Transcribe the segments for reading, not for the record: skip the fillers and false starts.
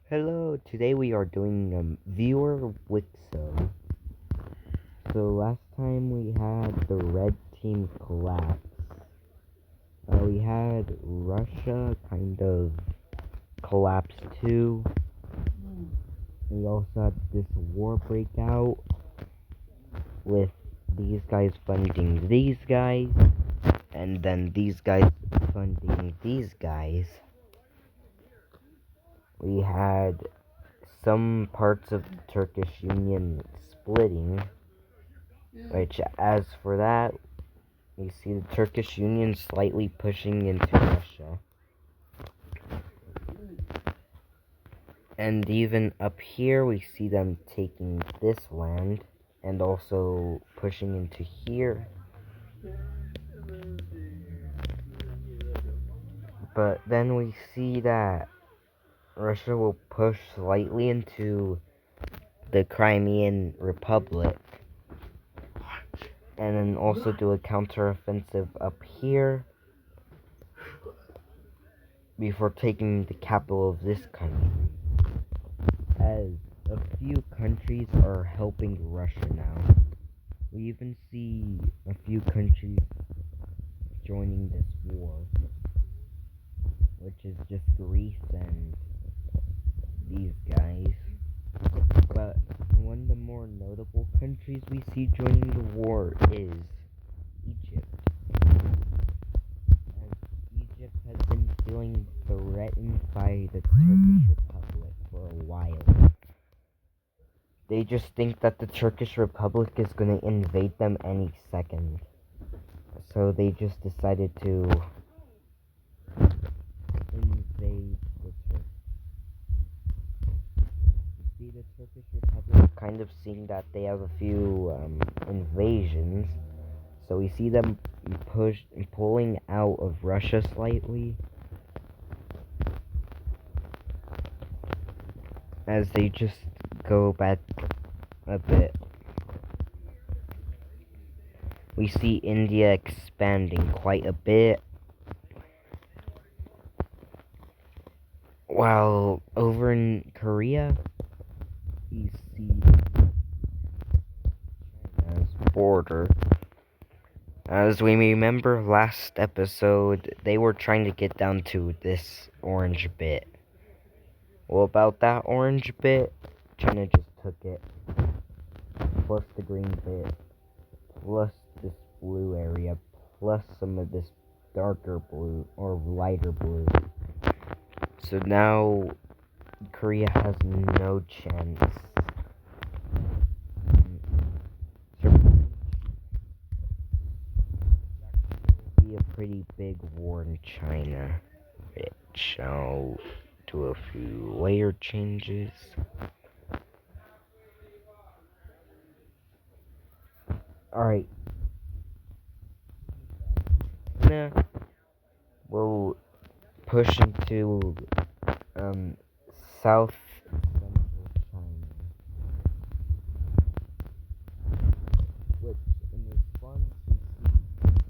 Hello, today we are doing viewer Wicso. So last time we had the red team collapse. We had Russia kind of collapse too. We also had this war breakout with these guys funding these guys, and then these guys funding these guys. We had some parts of the Turkish Union splitting, which, as for that, we see the Turkish Union slightly pushing into Russia. And even up here, we see them taking this land and also pushing into here. But then we see that Russia will push slightly into the Crimean Republic. And then also do a counteroffensive up here before taking the capital of this country. As a few countries are helping Russia now. We even see a few countries joining this war, which is just Greece and these guys. But one of the more notable countries we see joining the war is Egypt. As Egypt has been feeling threatened by the Turkish Republic for a while. They just think that the Turkish Republic is going to invade them any second. So they just decided to invade the Turks. You see the Turkish Republic kind of seeing that they have a few invasions. So we see them pulling out of Russia slightly. As they just go back a bit. We see India expanding quite a bit. While over in Korea, we see China's border. As we remember last episode, they were trying to get down to this orange bit. Well, about that orange bit, China just took it. Plus the green bit. Plus this blue area. Plus some of this darker blue or lighter blue. So now Korea has no chance. Be a pretty big war in China, which I'll do a few layer changes. Alright. China will push into South Central China, which in response we see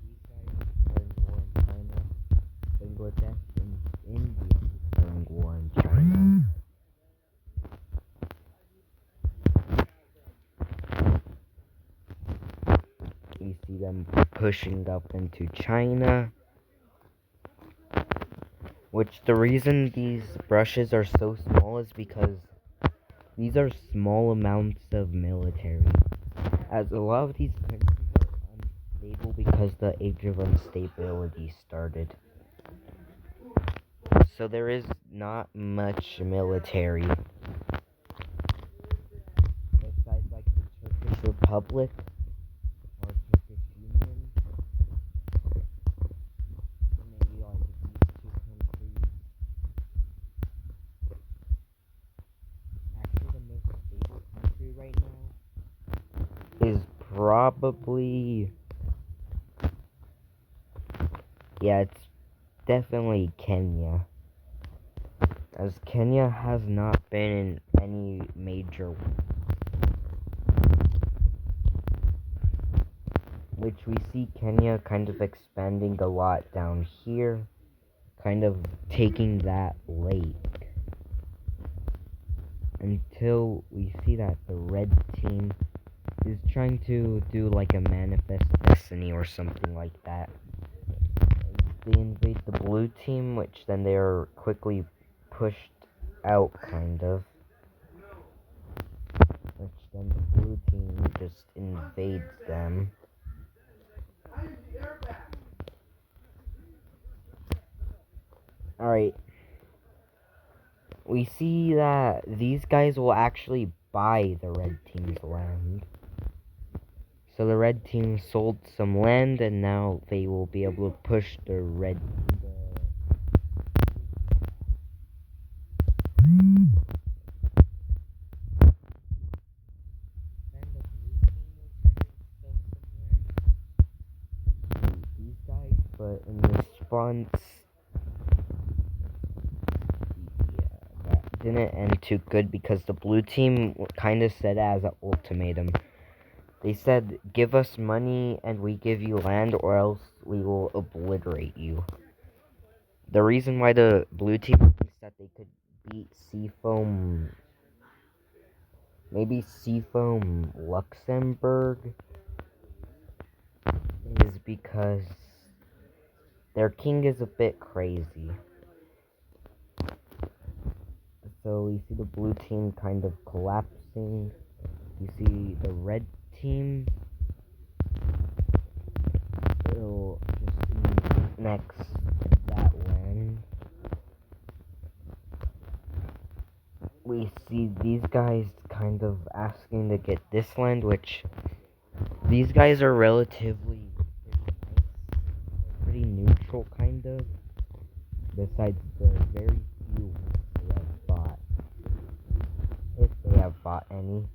these guys declaring war in China, Bangladesh and India declaring war in China. We see them pushing up into China. Which the reason these brushes are so small is because these are small amounts of military. As a lot of these countries are unstable because the age of instability started. So there is not much military. Besides like the Turkish Republic or Turkish Union. Maybe like these two countries. Actually the most stable country right now is probably, yeah, it's definitely Kenya. As Kenya has not been in any major war. Which we see Kenya kind of expanding a lot down here. Kind of taking that lake. until we see that the red team is trying to do like a manifest destiny or something like that. They invade the blue team, which then they are quickly pushed out, kind of. Which then the blue team just invades them. Alright. We see that these guys will actually buy the red team's land. So the red team sold some land, and now they will be able to push the red these guys, but in response, that didn't end too good because the blue team kind of said as an ultimatum. They said, give us money and we give you land, or else we will obliterate you. The reason why the blue team thinks that they could beat Seafoam, maybe Seafoam Luxembourg, is because their king is a bit crazy. So we see the blue team kind of collapsing. You see the red team will just next that land. We see these guys kind of asking to get this land, which these guys are relatively pretty neutral, kind of, besides the very few they have bought, if they have bought any,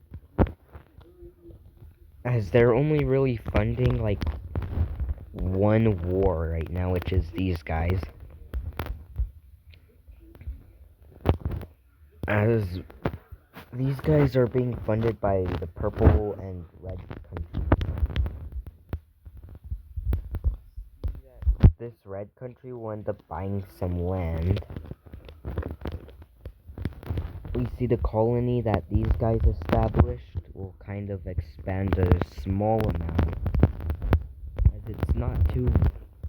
as they're only really funding like one war right now, which is these guys. As these guys are being funded by the purple and red countries. This red country will end up buying some land. We see the colony that these guys established will kind of expand a small amount, as it's not too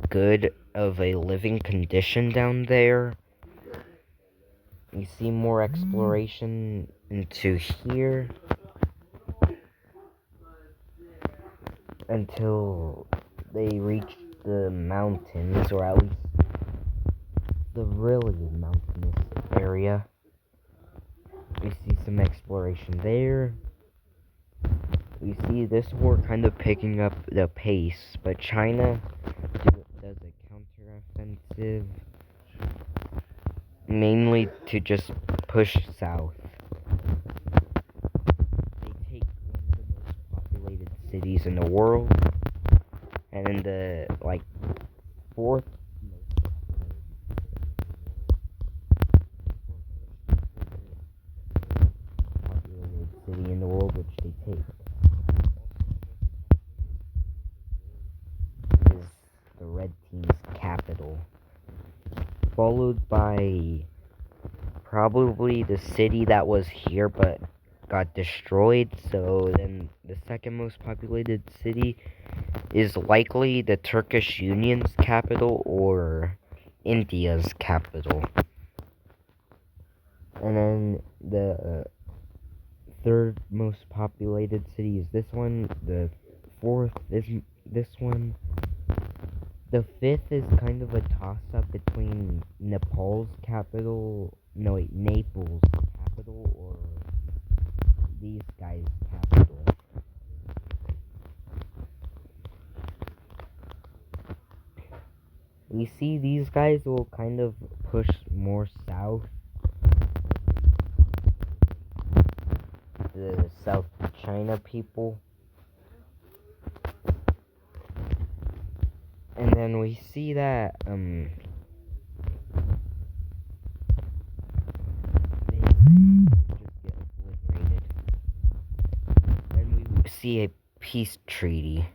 good of a living condition down there. We see more exploration into here until they reach the mountains, or at least the really mountainous area. We see some exploration there. We see this war kind of picking up the pace, but China does a counteroffensive, mainly to just push south. They take one of the most populated cities in the world, and in the fourth most populated city in the world, which they take. Is the red team's capital, followed by probably the city that was here but got destroyed. So then the second most populated city is likely the Turkish Union's capital or India's capital. And then the third most populated city is this one. The fourth is this one. The fifth is kind of a toss-up between Naples' capital, or these guys' capital. We see these guys will kind of push more south, the South China people. And then we see that, they just get obliterated. And we see a peace treaty.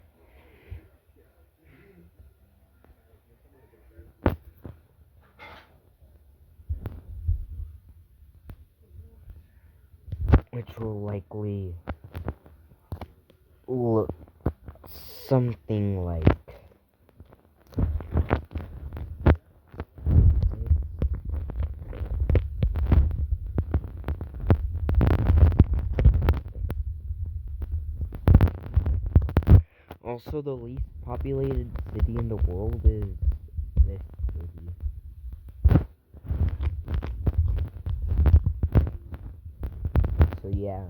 which will likely look something like also the least populated city in the world is this city. So yeah,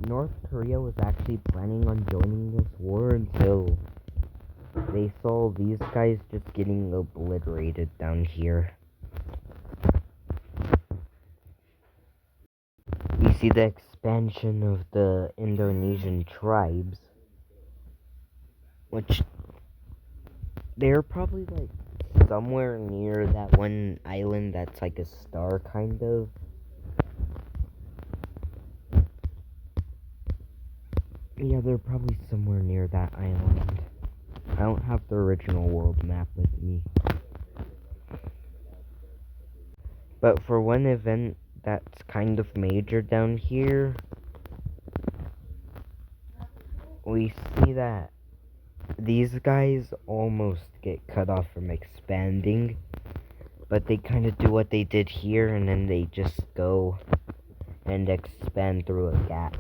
North Korea was actually planning on joining this war until they saw these guys just getting obliterated down here. You see the expansion of the Indonesian tribes, which they're probably like somewhere near that one island that's like a star kind of. Yeah, they're probably somewhere near that island. I don't have the original world map with me. But for one event that's kind of major down here, we see that these guys almost get cut off from expanding, but they kind of do what they did here and then they just go and expand through a gap.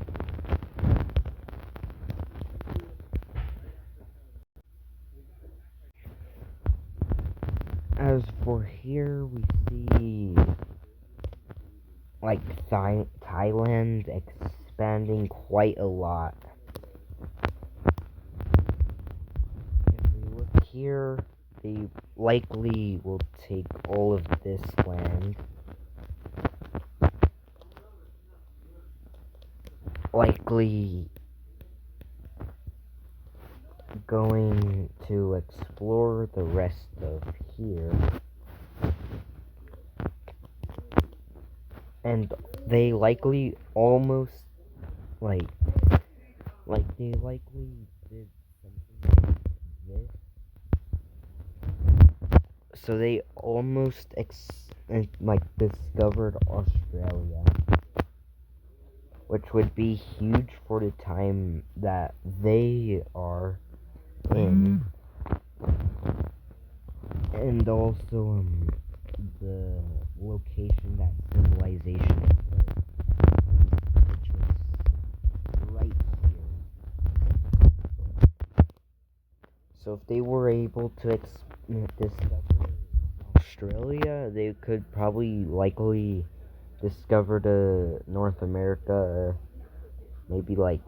As for here, we see like Thailand expanding quite a lot. If we look here, they likely will take all of this land. Likely going to explore the rest of here. And they likely almost like they likely did something like this. So they almost discovered Australia, which would be huge for the time that they are in, and also the location that civilization is in, which was right here. So if they were able to discover Australia, they could probably likely discover the North America, maybe like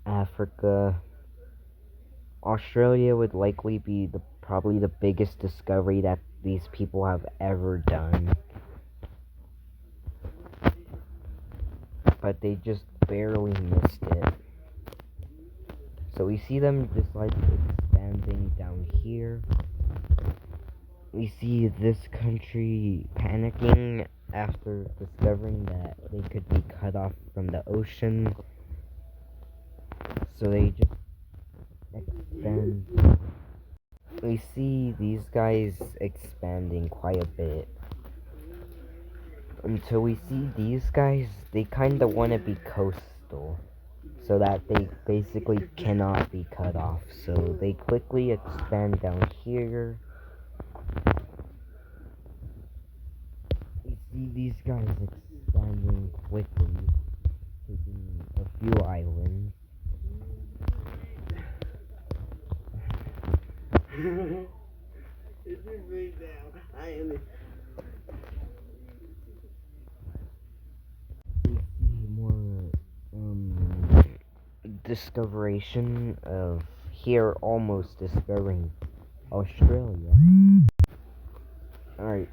Africa. Australia would likely be probably the biggest discovery that these people have ever done. But they just barely missed it. So we see them just like expanding down here. We see this country panicking after discovering that they could be cut off from the ocean. So they just expand. We see these guys expanding quite a bit. Until we see these guys, they kind of want to be coastal, so that they basically cannot be cut off. So they quickly expand down here. We see these guys expanding quickly, taking a few islands. More discoveration of here almost discovering Australia. Alright,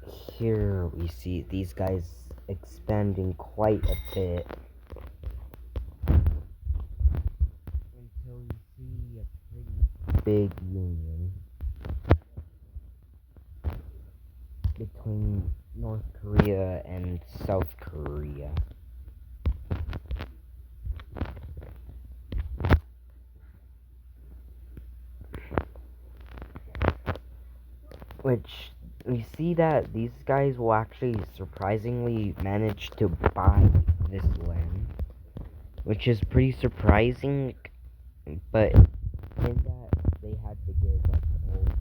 here we see these guys expanding quite a bit until we see a pretty big union between North Korea and South Korea. Which we see that these guys will actually surprisingly manage to buy this land, which is pretty surprising, but in that they had to give up all this.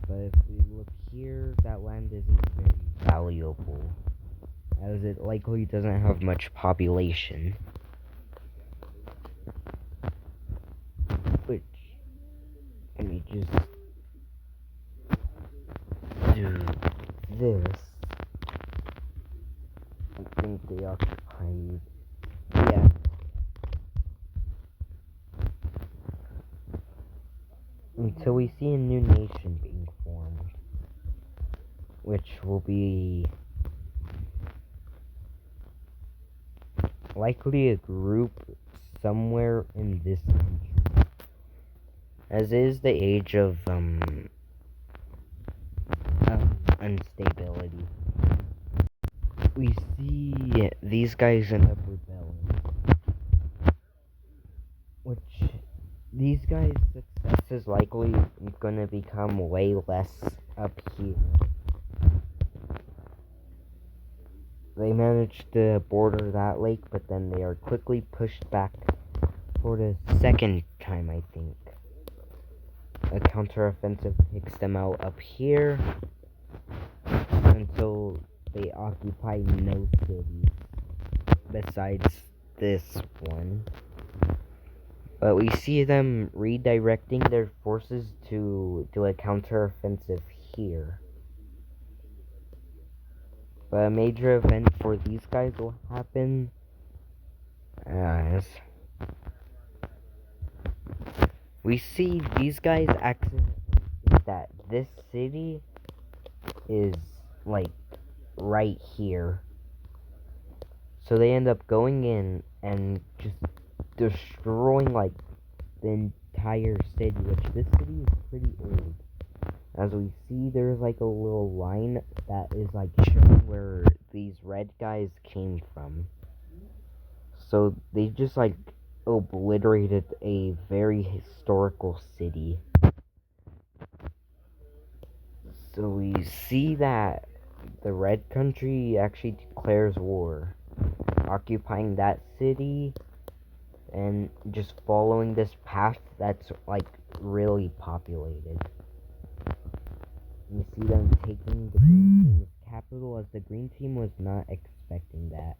But if we look here, that land isn't very valuable, as it likely doesn't have much population. Which, let me just do this. I think they occupied, yeah. Until we see a new nation being formed, which will be likely a group somewhere in this country, as is the age of instability. We see these guys end up rebelling, which these guys' success is likely gonna become way less up here. They managed to border that lake, but then they are quickly pushed back for the second time, I think. A counteroffensive takes them out up here until they occupy no cities besides this one. But we see them redirecting their forces to do a counteroffensive here. But a major event for these guys will happen as we see these guys accidentally think that this city is like right here. So they end up going in and just destroying like the entire city, which this city is pretty old. As we see, there's like a little line that is like showing where these red guys came from. So they just like obliterated a very historical city. So we see that the red country actually declares war, occupying that city and just following this path that's like really populated. You see them taking the green team's capital, as the green team was not expecting that.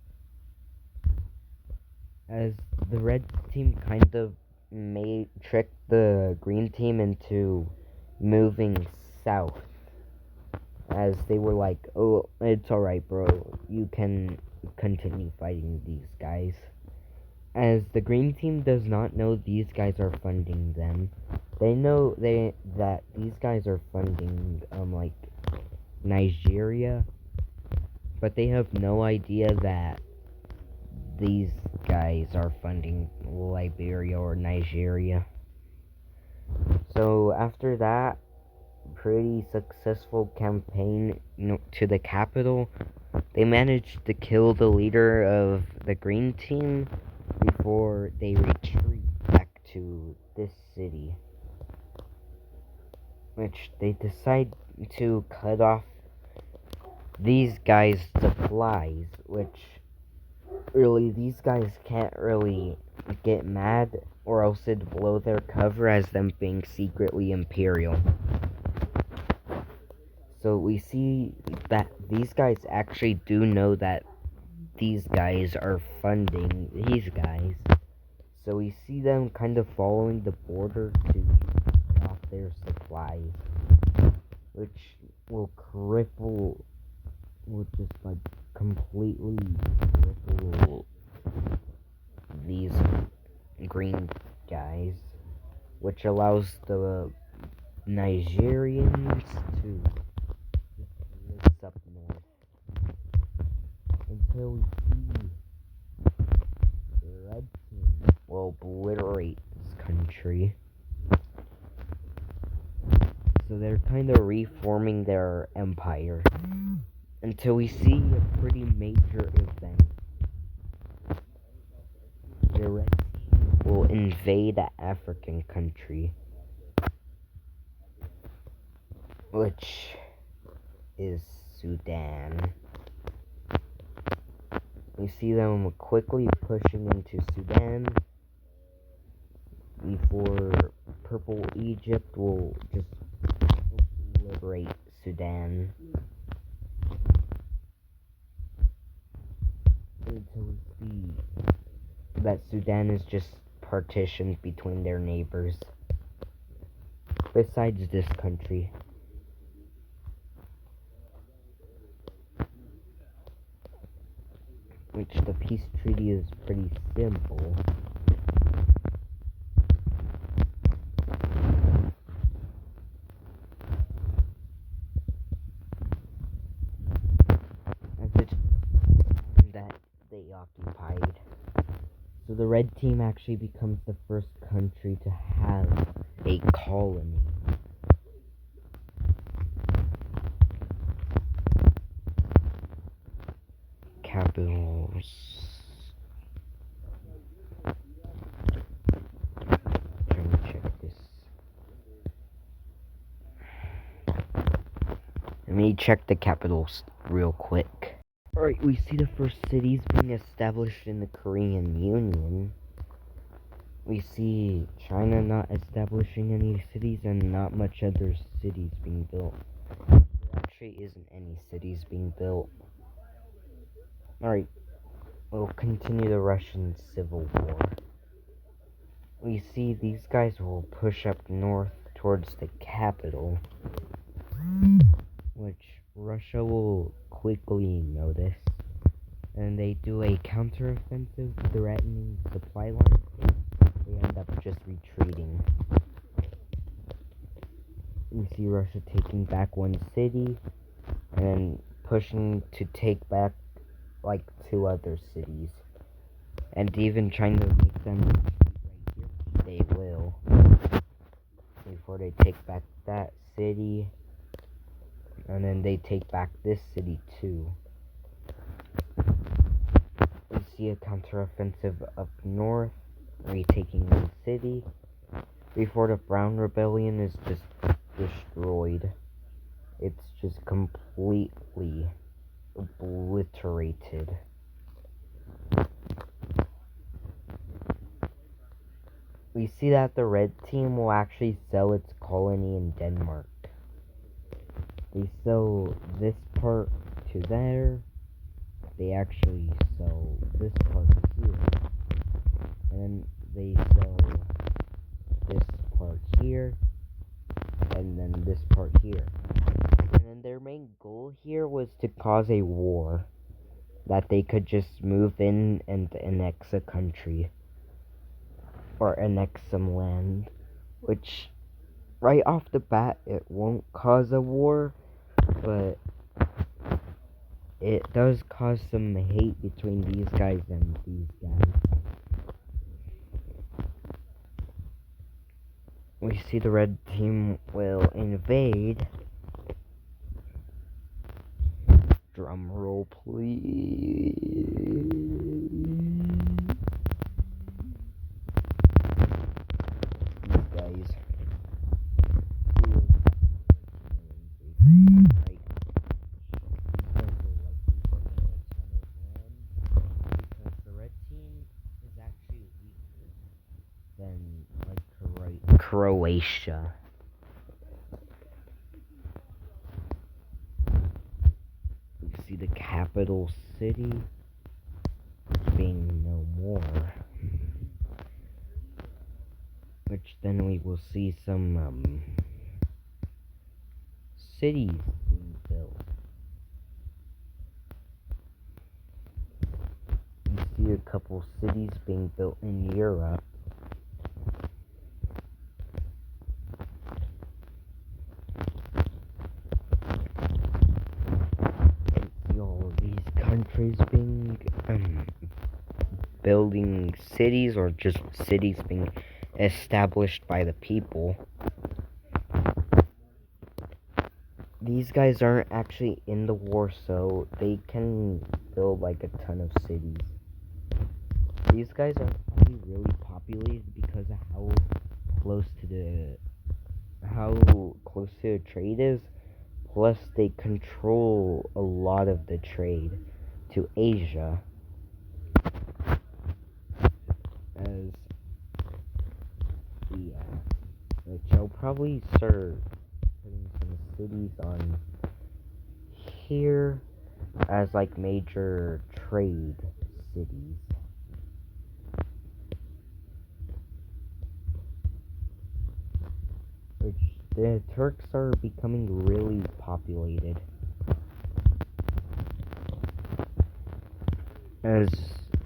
As the red team kind of tricked the green team into moving south. As they were like, oh, it's alright, bro, you can continue fighting these guys. As the green team does not know these guys are funding them. They know that these guys are funding like Nigeria, but they have no idea that these guys are funding Liberia or Nigeria. So after that pretty successful campaign to the capital, they managed to kill the leader of the green team before they retreat back to this city, which they decide to cut off these guys' supplies, which really these guys can't really get mad or else it'd blow their cover as them being secretly imperial. So we see that these guys actually do know that these guys are funding these guys. So we see them kind of following the border to cut off their supplies, which will just like completely cripple these green guys, which allows the Nigerians to just up north until we see the red team will obliterate this country. So they're kind of reforming their empire until we see a pretty major event. The red team will invade an African country. which is Sudan. We see them quickly pushing into Sudan before Purple Egypt will just liberate Sudan. Until we see that Sudan is just partitioned between their neighbors. Besides this country. Which the peace treaty is pretty simple. As it's that they occupied. So the red team actually becomes the first country to have a colony. Capitals. Trying to check this. Let me check the capitals real quick. Alright, we see the first cities being established in the Korean Union. We see China not establishing any cities and not much other cities being built. There actually isn't any cities being built. Alright, we'll continue the Russian Civil War. We see these guys will push up north towards the capital, which Russia will quickly notice, and they do a counteroffensive threatening supply lines. They end up just retreating. We see Russia taking back one city, and then pushing to take back like 2 other cities, and even trying to make them retreat right here. They will, before they take back that city, and then they take back this city too. We see a counteroffensive up north, retaking one city, before the Brown Rebellion is just destroyed. It's just completely obliterated. We see that the red team will actually sell its colony in Denmark. They sell this part to there. They actually sell this part here. And then they sell this part here. And then this part here. And then their main goal here was to cause a war. That they could just move in and annex a country. Or annex some land. Which, right off the bat, it won't cause a war. But it does cause some hate between these guys and these guys. We see the red team will invade. Drum roll, please. These guys. Than like Croatia. We see the capital city being no more, which then we will see some cities being built. We see a couple cities being built in Europe. Countries being building cities, or just cities being established by the people. These guys aren't actually in the war, so they can build like a ton of cities. These guys are probably really populated because of how close to the trade is. Plus, they control a lot of the trade to Asia, as which I'll probably start putting some cities on here as like major trade cities. Which the Turks are becoming really populated, as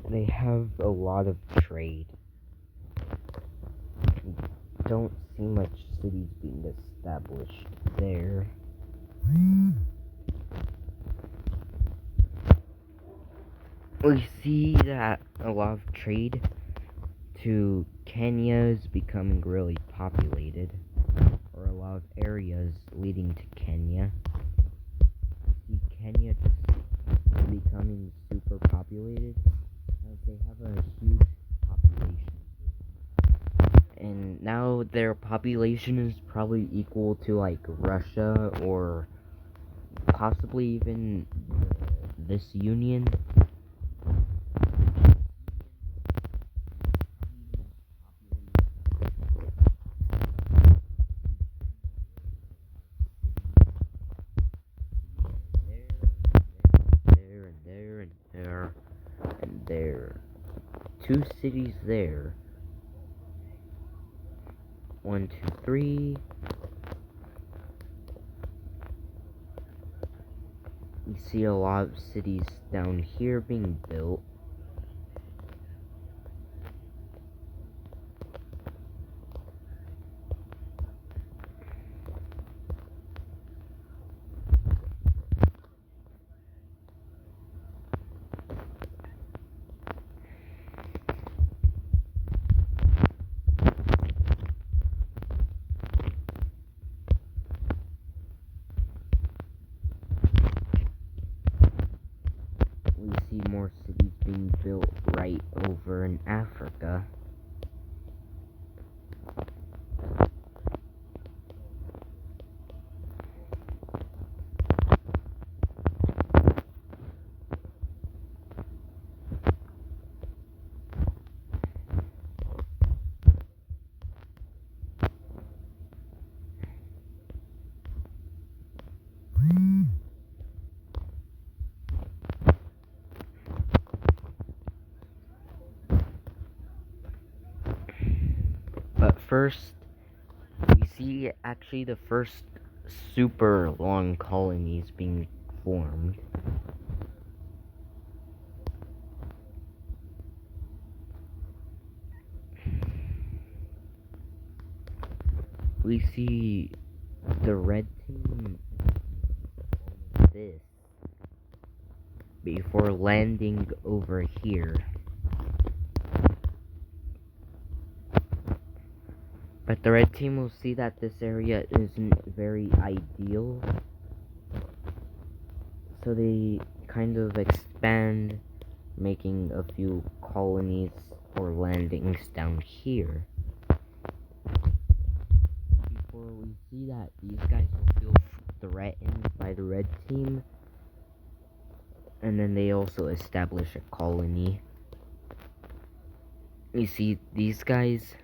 they have a lot of trade. Don't see much cities being established there. We see that a lot of trade to Kenya is becoming really populated, or a lot of areas leading to Kenya. We see Kenya just becoming super populated, as they have a huge population. And now their population is probably equal to like Russia, or possibly even this union. There. 2 cities there. 1, 2, 3. You see a lot of cities down here being built. We see more cities being built right over in Africa. But first, we see actually the first super long colonies being formed. We see the red team this before landing over here. But the red team will see that this area isn't very ideal, so they kind of expand, making a few colonies or landings down here. Before we see that these guys will feel threatened by the red team, and then they also establish a colony. You see these guys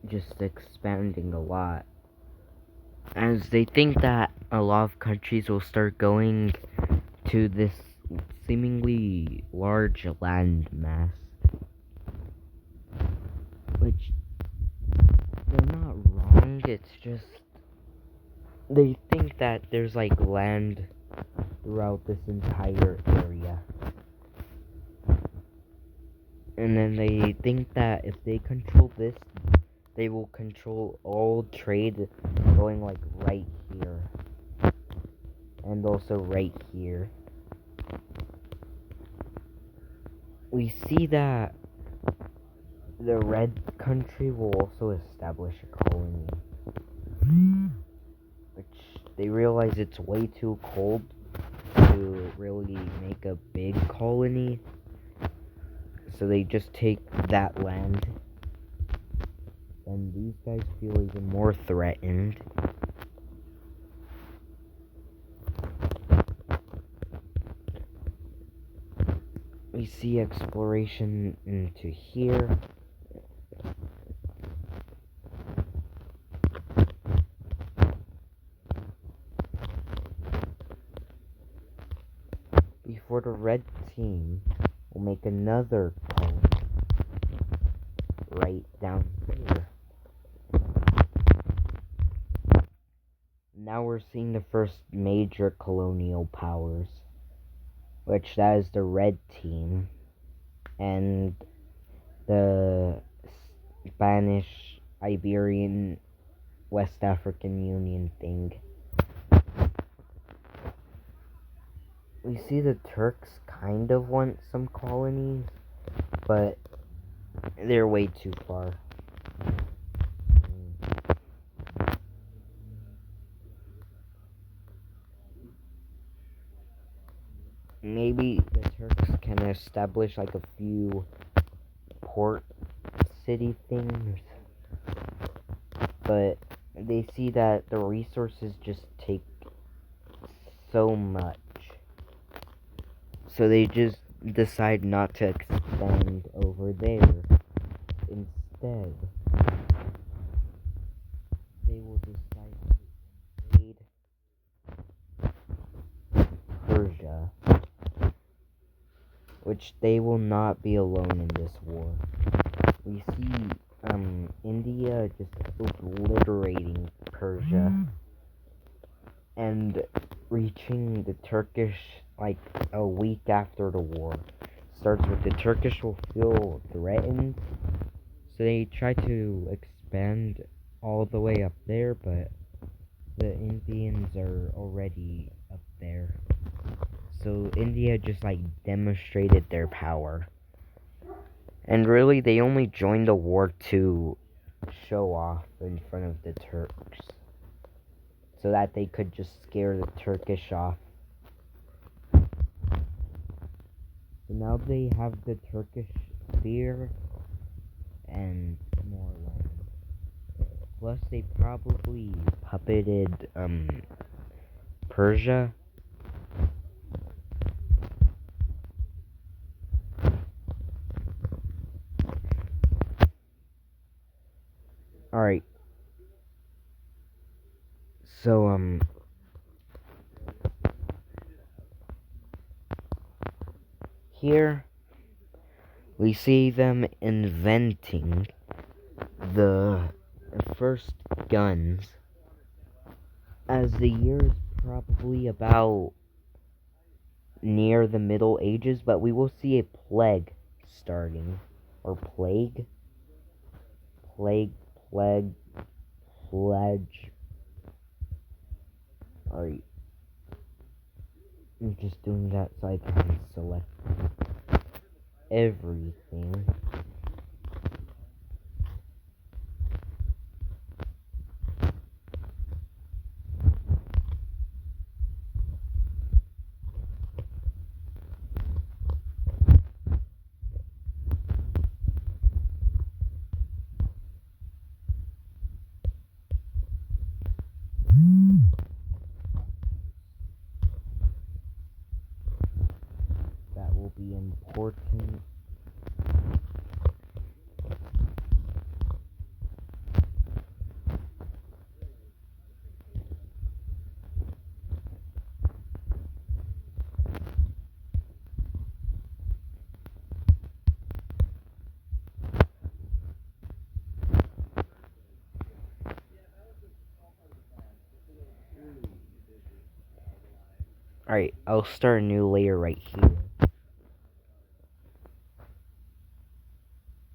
just expanding a lot, as they think that a lot of countries will start going to this seemingly large land mass, which they're not wrong. It's just they think that there's like land throughout this entire area, and then they think that if they control this, they will control all trade going like right here and also right here. We see that the red country will also establish a colony, which they realize it's way too cold to really make a big colony, so they just take that land. then these guys feel even more threatened. We see exploration into here. Before the red team will make another colony right down here. Now we're seeing the first major colonial powers, which that is the red team and the Spanish, Iberian, West African Union thing. We see the Turks kind of want some colonies, but they're way too far. Maybe the Turks can establish like a few port city things, but they see that the resources just take so much, so they just decide not to expand over there. Instead, they will decide to invade Persia, which they will not be alone in this war. We see India just obliterating Persia and reaching the Turkish like a week after the war starts. With the Turkish will feel threatened, so they try to expand all the way up there, but the Indians are already up there. So India just like demonstrated their power. And really, they only joined the war to show off in front of the Turks, so that they could just scare the Turkish off. So now they have the Turkish fear and more land. Plus, they probably puppeted Persia. Alright. So, here we see them inventing the first guns as the year is probably about near the Middle Ages, but we will see a plague starting. Or plague? Plague, pledge. Alright. I'm just doing that so I can select everything. That will be important. Alright, I'll start a new layer right here.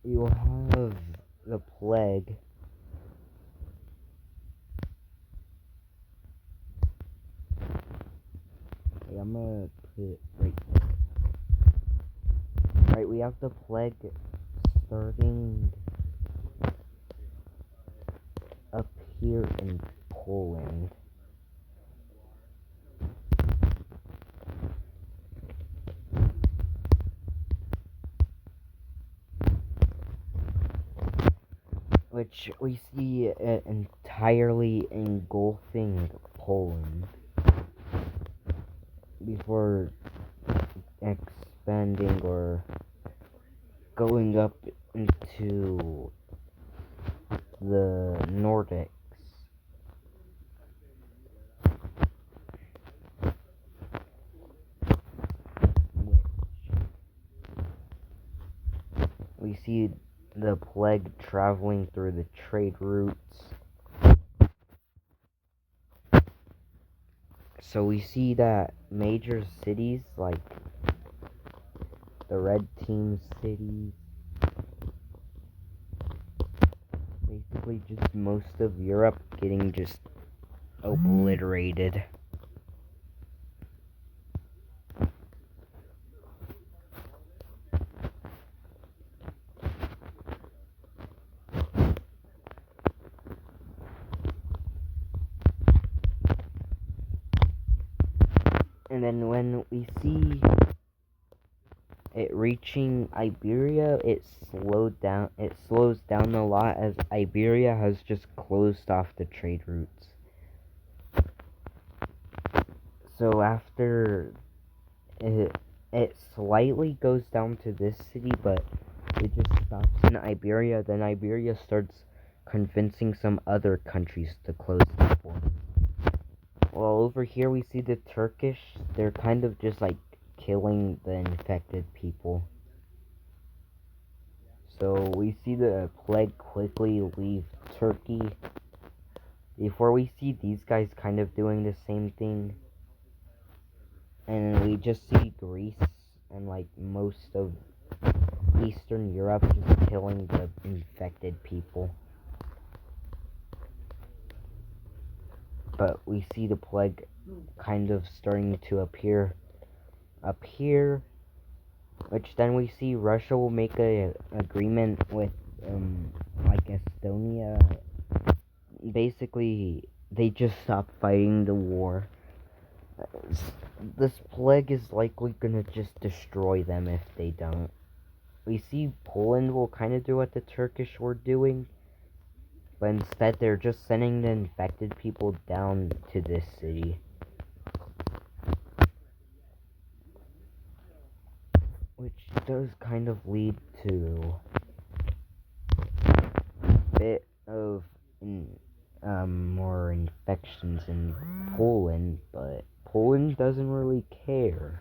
You will have the plague. Okay, I'm gonna put it right there. Alright, we have the plague starting up here in Poland. which we see it entirely engulfing Poland before expanding or going up into the Nordics. We see the plague traveling through the trade routes. So we see that major cities like the red team cities, basically just most of Europe getting just obliterated. And then when we see it reaching Iberia, it slows down a lot as Iberia has just closed off the trade routes. So after it slightly goes down to this city, but it just stops in Iberia. Then Iberia starts convincing some other countries to close the border. Well, over here we see the Turkish. They're kind of just like killing the infected people. So we see the plague quickly leave Turkey before we see these guys kind of doing the same thing. And we just see Greece and like most of Eastern Europe just killing the infected people. But we see the plague kind of starting to appear up here, which then we see Russia will make a agreement with like Estonia. Basically, they just stop fighting the war. This plague is likely gonna just destroy them if they don't. We see Poland will kind of do what the Turkish were doing, but instead they're just sending the infected people down to this city. Which does kind of lead to a bit of more infections in Poland, but Poland doesn't really care.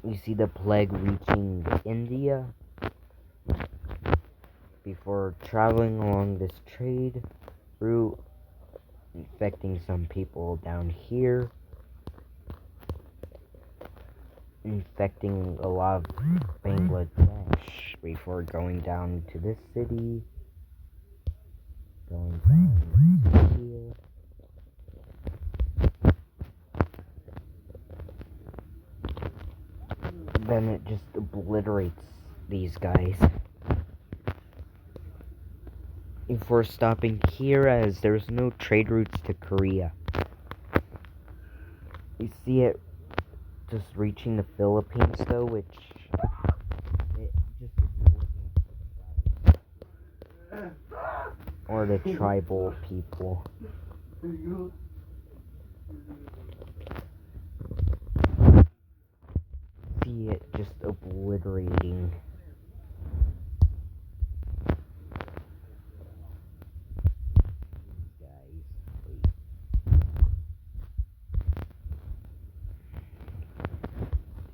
We see the plague reaching India before traveling along this trade route, infecting some people down here, infecting a lot of Bangladesh before going down to this city, going down here. Then it just obliterates these guys. If we're stopping here, as there's no trade routes to Korea. We see it just reaching the Philippines though, which it just or the tribal people. See it just obliterating.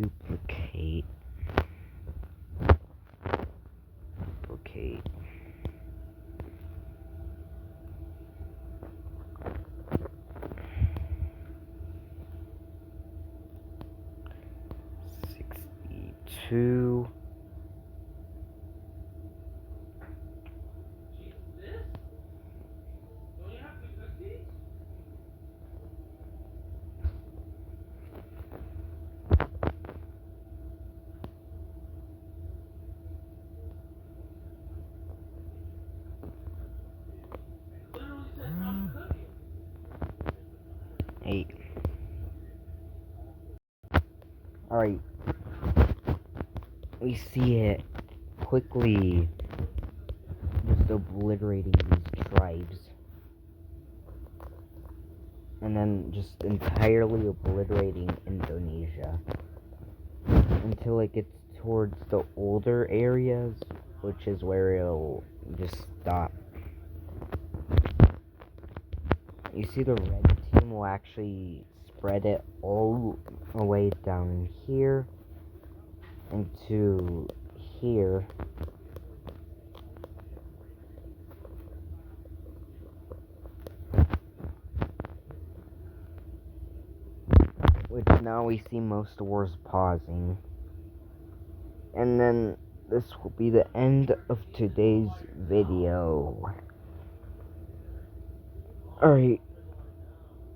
Duplicate. Duplicate. Two. Eight. Alright. We see it quickly just obliterating these tribes. And then just entirely obliterating Indonesia. Until it gets towards the older areas, which is where it'll just stop. You see, the red team will actually spread it all the way down here into here. Which now we see most wars pausing. And then this will be the end of today's video. Alright.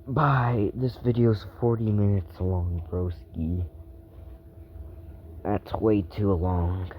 Bye. This video's 40 minutes long, broski. That's way too long.